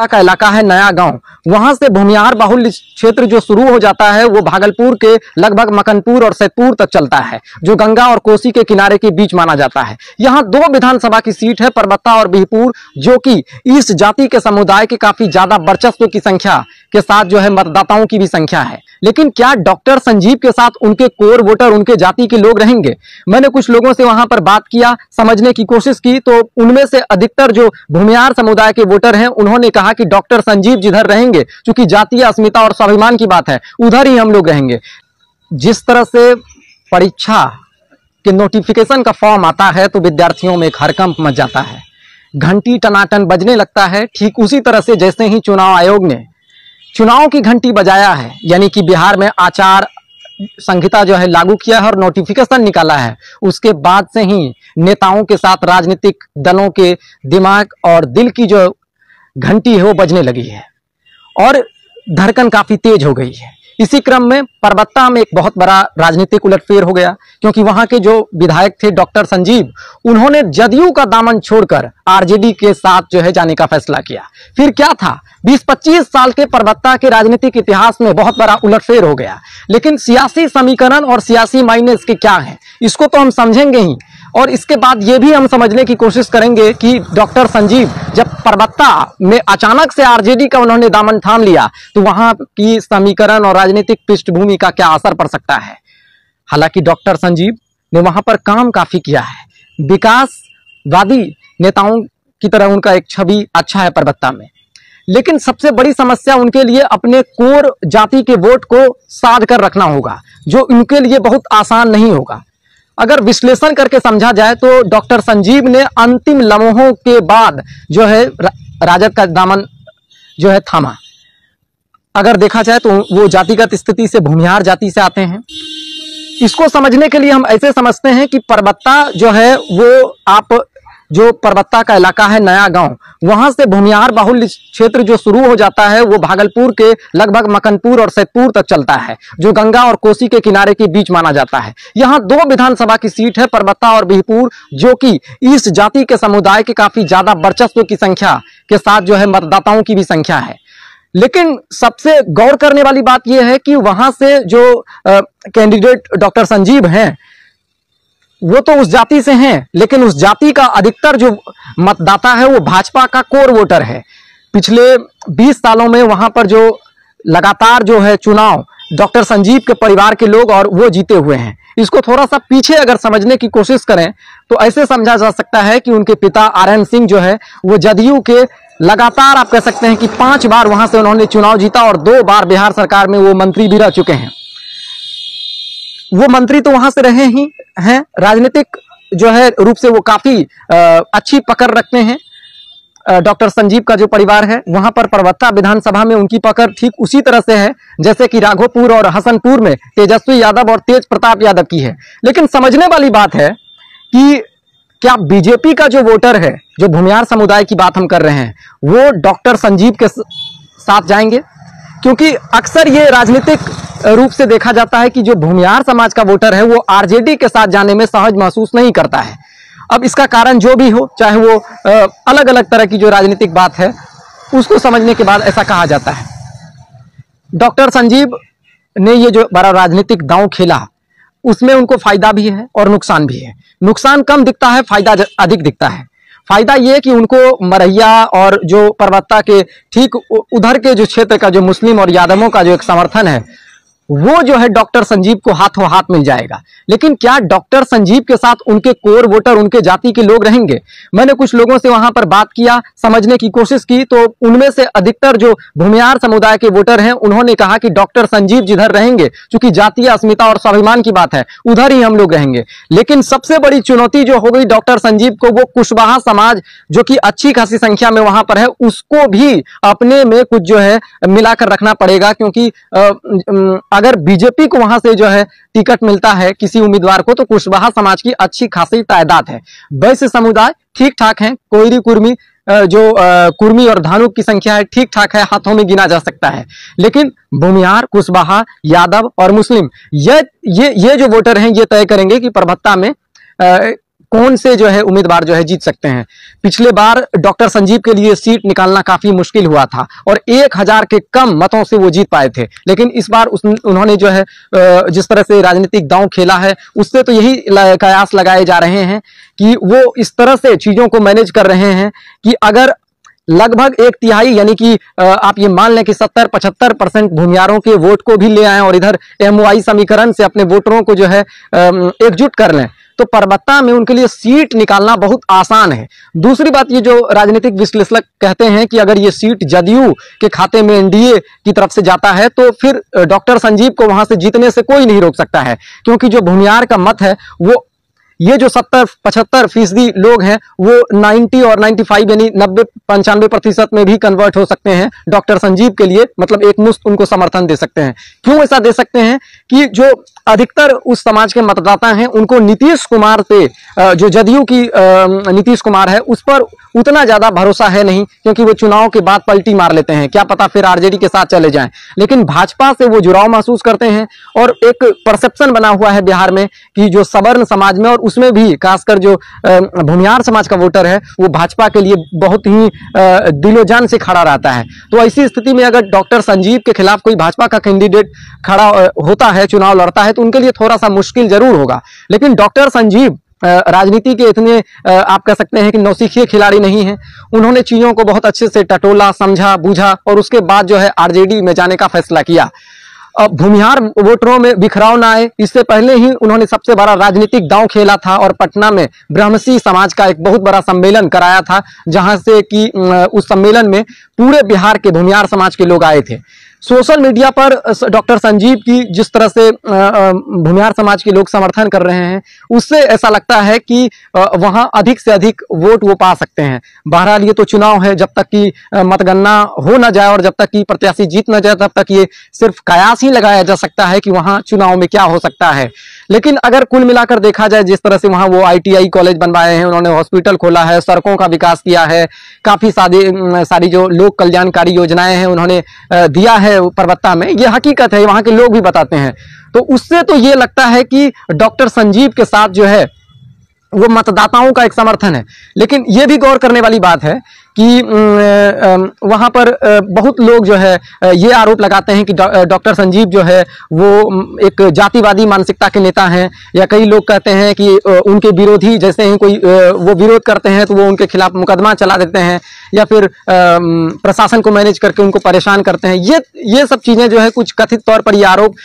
का इलाका है नया गांव। वहां से भूमिहार बाहुल्य क्षेत्र जो शुरू हो जाता है वो भागलपुर के लगभग मकनपुर और सैदपुर तक चलता है, जो गंगा और कोसी के किनारे के बीच माना जाता है। यहाँ 2 विधानसभा की सीट है, परबत्ता और बिहपुर, जो कि इस जाति के समुदाय के काफी ज्यादा वर्चस्व की संख्या के साथ जो है मतदाताओं की भी संख्या है। लेकिन क्या डॉक्टर संजीव के साथ उनके कोर वोटर, उनके जाति के लोग रहेंगे? मैंने कुछ लोगों से वहां पर बात किया, समझने की कोशिश की, तो उनमें से अधिकतर जो भूमिहार समुदाय के वोटर हैं उन्होंने कहा कि डॉक्टर संजीव जिधर रहेंगे, क्योंकि जातीय अस्मिता और स्वाभिमान की बात है, उधर ही हम लोग रहेंगे। जिस तरह से परीक्षा के नोटिफिकेशन का फॉर्म आता है तो विद्यार्थियों में एक हड़कंप मच जाता है, घंटी टनाटन बजने लगता है। ठीक उसी तरह से जैसे ही चुनाव आयोग ने चुनाव की घंटी बजाया है, यानी कि बिहार में आचार संहिता जो है लागू किया है और नोटिफिकेशन निकाला है, उसके बाद से ही नेताओं के साथ राजनीतिक दलों के दिमाग और दिल की जो घंटी है वो बजने लगी है और धड़कन काफी तेज हो गई है। इसी क्रम में परबत्ता में एक बहुत बड़ा राजनीतिक उलटफेर हो गया, क्योंकि वहां के जो विधायक थे डॉक्टर संजीव, उन्होंने जदयू का दामन छोड़कर आरजेडी के साथ जो है जाने का फैसला किया। फिर क्या था, 20-25 साल के परबत्ता के राजनीतिक इतिहास में बहुत बड़ा उलटफेर हो गया। लेकिन सियासी समीकरण और सियासी मायने इसके क्या हैं, इसको तो हम समझेंगे ही, और इसके बाद ये भी हम समझने की कोशिश करेंगे कि डॉक्टर संजीव जब परबत्ता में अचानक से आरजेडी का उन्होंने दामन थाम लिया तो वहां की समीकरण और राजनीतिक पृष्ठभूमि का क्या असर पड़ सकता है। हालांकि डॉक्टर संजीव ने वहां पर काम काफी किया है, विकासवादी नेताओं की तरह उनका एक छवि अच्छा है परबत्ता में। लेकिन सबसे बड़ी समस्या उनके लिए अपने कोर जाति के वोट को साध कर रखना होगा, जो उनके लिए बहुत आसान नहीं होगा। अगर विश्लेषण करके समझा जाए तो डॉक्टर संजीव ने अंतिम लम्हों के बाद जो है राजद का दामन जो है थामा। अगर देखा जाए तो वो जातिगत स्थिति से भूमिहार जाति से आते हैं। इसको समझने के लिए हम ऐसे समझते हैं कि परबत्ता जो है वो आप जो परबत्ता का इलाका है नया गांव, वहां से भूमिहार बाहुल्य क्षेत्र जो शुरू हो जाता है वो भागलपुर के लगभग मकनपुर और सैदपुर तक चलता है, जो गंगा और कोसी के किनारे के बीच माना जाता है। यहाँ 2 विधानसभा की सीट है, परबत्ता और बिहपुर, जो कि इस जाति के समुदाय के काफी ज्यादा वर्चस्व की संख्या के साथ जो है मतदाताओं की भी संख्या है। लेकिन सबसे गौर करने वाली बात यह है कि वहां से जो कैंडिडेट डॉक्टर संजीव हैं वो तो उस जाति से हैं, लेकिन उस जाति का अधिकतर जो मतदाता है वो भाजपा का कोर वोटर है। पिछले 20 सालों में वहां पर जो लगातार जो है चुनाव डॉक्टर संजीव के परिवार के लोग और वो जीते हुए हैं। इसको थोड़ा सा पीछे अगर समझने की कोशिश करें तो ऐसे समझा जा सकता है कि उनके पिता आरएन सिंह जो है वो जदयू के लगातार आप कह सकते हैं कि 5 बार वहां से उन्होंने चुनाव जीता और 2 बार बिहार सरकार में वो मंत्री भी रह चुके हैं। वो मंत्री तो वहां से रहे ही हैं, राजनीतिक जो है रूप से वो काफी अच्छी पकड़ रखते हैं। डॉक्टर संजीव का जो परिवार है वहां पर परबत्ता विधानसभा में उनकी पकड़ ठीक उसी तरह से है जैसे कि राघोपुर और हसनपुर में तेजस्वी यादव और तेज प्रताप यादव की है। लेकिन समझने वाली बात है कि क्या बीजेपी का जो वोटर है, जो भूमिहार समुदाय की बात हम कर रहे हैं, वो डॉक्टर संजीव के साथ जाएंगे? क्योंकि अक्सर ये राजनीतिक रूप से देखा जाता है कि जो भूमिहार समाज का वोटर है वो आरजेडी के साथ जाने में सहज महसूस नहीं करता है। अब इसका कारण जो भी हो, चाहे वो अलग अलग तरह की जो राजनीतिक बात है, उसको समझने के बाद ऐसा कहा जाता है। डॉक्टर संजीव ने ये जो बड़ा राजनीतिक दांव खेला उसमें उनको फायदा भी है और नुकसान भी है। नुकसान कम दिखता है, फायदा अधिक दिखता है। फायदा ये कि उनको मरैया और जो परबत्ता के ठीक उधर के जो क्षेत्र का जो मुस्लिम और यादवों का जो एक समर्थन है वो जो है डॉक्टर संजीव को हाथों हाथ मिल जाएगा। लेकिन क्या डॉक्टर संजीव के साथ उनके कोर वोटर, उनके जाति के लोग रहेंगे? मैंने कुछ लोगों से वहां पर बात किया, समझने की कोशिश की, तो उनमें से अधिकतर जो भूमिहार समुदाय के वोटर हैं उन्होंने कहा कि डॉक्टर संजीव जिधर रहेंगे, क्योंकि जातीय अस्मिता और स्वाभिमान की बात है, उधर ही हम लोग रहेंगे। लेकिन सबसे बड़ी चुनौती जो हो गई डॉक्टर संजीव को, वो कुशवाहा समाज जो कि अच्छी खासी संख्या में वहां पर है, उसको भी अपने में कुछ जो है मिलाकर रखना पड़ेगा। क्योंकि अगर बीजेपी को वहां से जो है टिकट मिलता है किसी उम्मीदवार को, तो कुशवाहा समाज की अच्छी खासी तादाद है। वैश्य समुदाय ठीक ठाक है, कोयरी कुर्मी जो कुर्मी और धानुक की संख्या है ठीक ठाक है, हाथों में गिना जा सकता है। लेकिन भूमिहार, कुशवाहा, यादव और मुस्लिम ये जो वोटर हैं ये तय करेंगे कि परबत्ता में कौन से जो है उम्मीदवार जो है जीत सकते हैं। पिछले बार डॉक्टर संजीव के लिए सीट निकालना काफी मुश्किल हुआ था और 1000 के कम मतों से वो जीत पाए थे, लेकिन इस बार उन्होंने जो है जिस तरह से राजनीतिक दांव खेला है उससे तो यही कयास लगाए जा रहे हैं कि वो इस तरह से चीजों को मैनेज कर रहे हैं कि अगर लगभग 1/3 यानी कि आप ये मान लें कि 70-75% भूमियारों के वोट को भी ले आए और इधर MOI समीकरण से अपने वोटरों को जो है एकजुट कर लें, तो परबत्ता में उनके लिए सीट निकालना बहुत आसान है। दूसरी बात, ये जो राजनीतिक विश्लेषक कहते हैं कि अगर ये सीट जदयू के खाते में NDA की तरफ से जाता है तो फिर डॉक्टर संजीव को वहां से जीतने से कोई नहीं रोक सकता है, क्योंकि जो भूमियार का मत है वो ये जो 70-75% लोग हैं वो 90 और 95 यानी 90-95% में भी कन्वर्ट हो सकते हैं डॉक्टर संजीव के लिए, मतलब एक मुश्त उनको समर्थन दे सकते हैं। क्यों ऐसा दे सकते हैं कि जो अधिकतर उस समाज के मतदाता हैं उनको नीतीश कुमार से, जो जदयू की नीतीश कुमार है उस पर उतना ज्यादा भरोसा है नहीं, क्योंकि वो चुनाव के बाद पलटी मार लेते हैं, क्या पता फिर RJD के साथ चले जाएं। लेकिन भाजपा से वो जुड़ाव महसूस करते हैं और एक परसेप्शन बना हुआ है बिहार में कि जो सवर्ण समाज में और उसमें भी खासकर जो भूमियार समाज का वोटर है वो भाजपा के लिए बहुत ही दिलोजान से खड़ा रहता है। तो ऐसी स्थिति में अगर डॉक्टर संजीव के खिलाफ कोई भाजपा का कैंडिडेट खड़ा होता है, चुनाव लड़ता है, तो उनके लिए थोड़ा सा मुश्किल जरूर होगा। लेकिन डॉक्टर संजीव राजनीति के इतने आप कह सकते हैं कि नौसिखिए खिलाड़ी नहीं हैं। उन्होंने चीजों को बहुत अच्छे से टटोला, समझा, बूझा और उसके बाद जो है RJD में जाने का फैसला किया। अब भूमिहार वोटरों में बिखराव ना आए, इससे पहले ही उन्होंने सबसे बड़ा राजनीतिक दांव खेला था और पटना में ब्रह्मसी समाज का एक बहुत बड़ा सम्मेलन कराया था, जहां से कि उस सम्मेलन में पूरे बिहार के भूमिहार समाज के लोग आए थे। सोशल मीडिया पर डॉक्टर संजीव की जिस तरह से भूमिहार समाज के लोग समर्थन कर रहे हैं, उससे ऐसा लगता है कि वहां अधिक से अधिक वोट वो पा सकते हैं। बहरहाल ये तो चुनाव है, जब तक कि मतगणना हो ना जाए और जब तक कि प्रत्याशी जीत ना जाए तब तक ये सिर्फ कयास ही लगाया जा सकता है कि वहां चुनाव में क्या हो सकता है। लेकिन अगर कुल मिलाकर देखा जाए, जिस तरह से वहां वो ITI कॉलेज बनवाए हैं, उन्होंने हॉस्पिटल खोला है, सड़कों का विकास किया है, काफी सारी जो लोक कल्याणकारी योजनाएं हैं उन्होंने दिया है परबत्ता में, ये हकीकत है, वहां के लोग भी बताते हैं। तो उससे तो ये लगता है कि डॉक्टर संजीव के साथ जो है वो मतदाताओं का एक समर्थन है। लेकिन ये भी गौर करने वाली बात है कि वहां पर बहुत लोग जो है ये आरोप लगाते हैं कि डॉक्टर संजीव जो है वो एक जातिवादी मानसिकता के नेता हैं, या कई लोग कहते हैं कि उनके विरोधी जैसे ही कोई वो विरोध करते हैं तो वो उनके खिलाफ मुकदमा चला देते हैं या फिर प्रशासन को मैनेज करके उनको परेशान करते हैं। ये सब चीजें जो है कुछ कथित तौर पर ये आरोप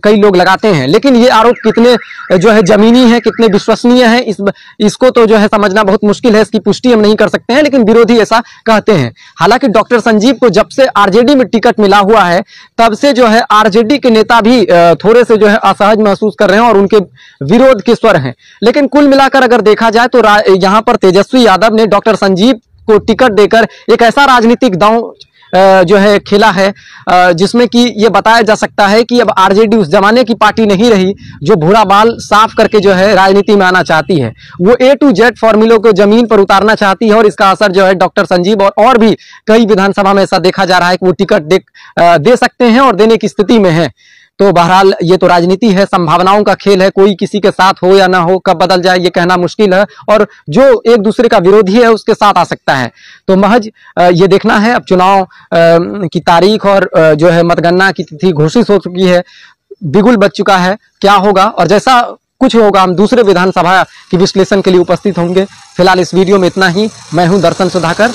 कई लोग लगाते हैं, लेकिन ये आरोप कितने जो है जमीनी है, कितने विश्वसनीय है, इसको तो जो है समझना बहुत मुश्किल है, इसकी पुष्टि हम नहीं कर सकते हैं, लेकिन विरोधी ऐसा कहते हैं। हालांकि डॉक्टर संजीव को जब से RJD में टिकट मिला हुआ है तब से जो है RJD के नेता भी थोड़े से जो है असहज महसूस कर रहे हैं और उनके विरोध के स्वर हैं। लेकिन कुल मिलाकर अगर देखा जाए तो यहां पर तेजस्वी यादव ने डॉक्टर संजीव को टिकट देकर एक ऐसा राजनीतिक दांव जो है खेला है जिसमें कि ये बताया जा सकता है कि अब RJD उस जमाने की पार्टी नहीं रही जो भूरा बाल साफ करके जो है राजनीति में आना चाहती है। वो A to Z फॉर्मूलों को जमीन पर उतारना चाहती है और इसका असर जो है डॉक्टर संजीव और भी कई विधानसभा में ऐसा देखा जा रहा है कि वो टिकट दे सकते हैं और देने की स्थिति में है। तो बहरहाल ये तो राजनीति है, संभावनाओं का खेल है, कोई किसी के साथ हो या ना हो, कब बदल जाए ये कहना मुश्किल है, और जो एक दूसरे का विरोधी है उसके साथ आ सकता है। तो महज ये देखना है, अब चुनाव की तारीख और जो है मतगणना की तिथि घोषित हो चुकी है, बिगुल बज चुका है, क्या होगा और जैसा कुछ होगा हम दूसरे विधानसभा की विश्लेषण के लिए उपस्थित होंगे। फिलहाल इस वीडियो में इतना ही। मैं हूं दर्शन सुधाकर।